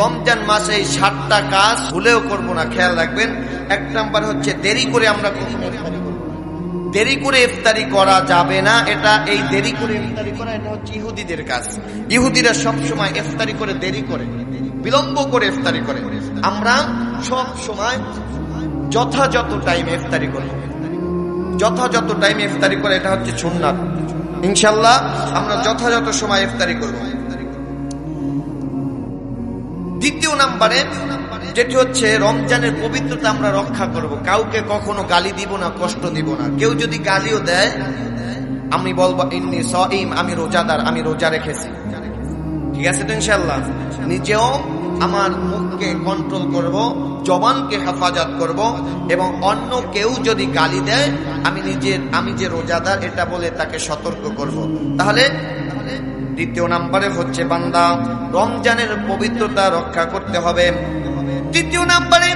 রমজান মাসে এই 7টা কাজ ভুলেও করব না, খেয়াল রাখবেন। 1 নাম্বার হচ্ছে দেরি করে আমরা কখনো ইফতারি করব না। দেরি করে ইফতারি করা যাবে না। এই দেরি করে ইফতারি করা এটা হচ্ছে ইহুদিদের কাজ। ইহুদিরা সব সময় ইফতারি করে দেরি করে, বিলম্ব করে ইফতারি করে। আমরা সব সময় যথাযথ টাইমে ইফতারি করি, যথাযথ টাইমে ইফতারি করে, এটা হচ্ছে সুন্নাত। ইনশাআল্লাহ আমরা যথাযথ সময় ইফতারি করব। দ্বিতীয় নাম্বারে যেটি হচ্ছে রমজানের পবিত্রতা আমরা রক্ষা করব। কাউকে কখনো গালি দিব না, কষ্ট দিব না। কেউ যদি গালিও দেয় আমি বলবো ইন্নী সাঈম, আমি রোজাদার, আমি রোজা রেখেছি। ঠিক আছে তো ইনশাআল্লাহ? নিজেও আমার মুখকে কন্ট্রোল করব, জবানকে হেফাজত করব, এবং অন্য কেউ যদি গালি দেয় আমি যে রোজাদার এটা বলে তাকে সতর্ক করব। তাহলে দ্বিতীয় নাম্বারে হচ্ছে বান্দা রমজানের পবিত্রতা রক্ষা করতে হবে। তৃতীয় নাম্বারে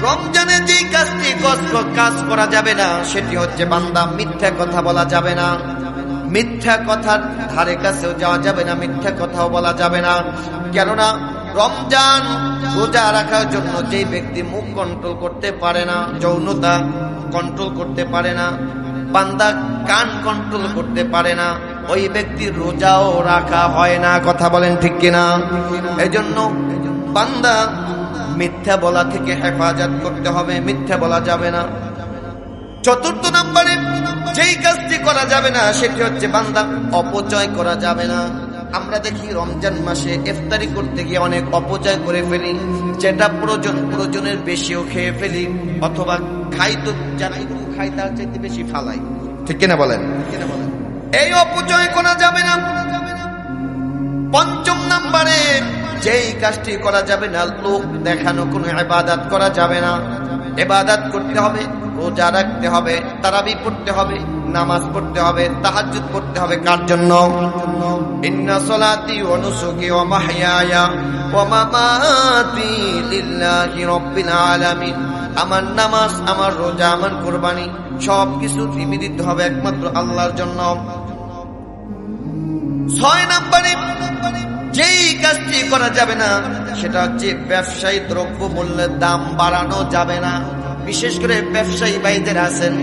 রমজানে যে কাজ করা যাবে না সেটি হচ্ছে বান্দা মিথ্যা কথা বলা যাবে না। মিথ্যা কথার ধারে কাছেও যাওয়া যাবে না, মিথ্যা কথাও বলা যাবে না। কেননা রমজান রোজা রাখার জন্য যে ব্যক্তি মুখ কন্ট্রোল করতে পারে না, যৌনতা কন্ট্রোল করতে পারে না, বান্দা কান কন্ট্রোল করতে পারে না, ওই ব্যক্তির রোজাও রাখা হয় না। কথা বলেন ঠিক কিনা? এজন্য বান্দা মিথ্যা বলা থেকে হেফাজত করতে হবে, মিথ্যা বলা যাবে না। চতুর্থ নম্বরে যেই কাজটি করা যাবে না সেটি হচ্ছে বান্দা অপচয় করা যাবে না। আমরা দেখি রমজান মাসে ইফতারি করতে গিয়ে অনেক অপচয় করে ফেলি, যেটা প্রয়োজনের বেশিও খেয়ে ফেলি, অথবা খাই তো যতটুকু খাই তার চাইতে বেশি ফালাই। ঠিক কিনা বলেন? এই অপচয় করা যাবে না। পঞ্চম নম্বরে যেই কাজটি করা যাবে না, লোক দেখানো কোনো ইবাদত করা যাবে না। ইবাদত করতে হবে, রোজা রাখতে হবে, তারাবি পড়তে হবে, নামাজ পড়তে হবে, তাহাজ্জুদ পড়তে হবে। কার জন্য? ইন্না সলাতি ওয়া নুসুকি ওয়া মাহইয়ায়া ওয়া মামাতি লিল্লাহি রাব্বিল আলামিন। আমার নামাজ, আমার রোজা, আমার কুরবানি সবকিছু নিবেদিত হবে একমাত্র আল্লাহর জন্য। 6 নম্বরে যেই কাজটি করা যাবে না সেটা হচ্ছে ব্যবসায়ী দ্রব্য মূল্যের দাম বাড়ানো যাবে না। বিশেষ করে ব্যবসায়ী ভাইদের আছেন,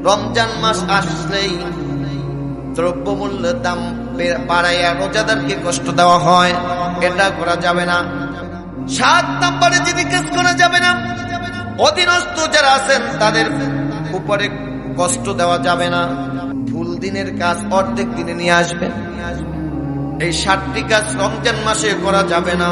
রমজান মাস আসলেই দ্রব্য মূল্যের দাম বাড়াইয়া রোজাদারকে কষ্ট দেওয়া হয়, এটা করা যাবে না। 7 নম্বরে যেটি কাজ করা যাবে না, অধীনস্থ যারা আছেন তাদের উপরে কষ্ট দেওয়া যাবে না। ফুল দিনের কাজ অর্ধেক দিনে নিয়ে আসবেন। এই 7টি কাজ রমজান মাসে করা যাবে না।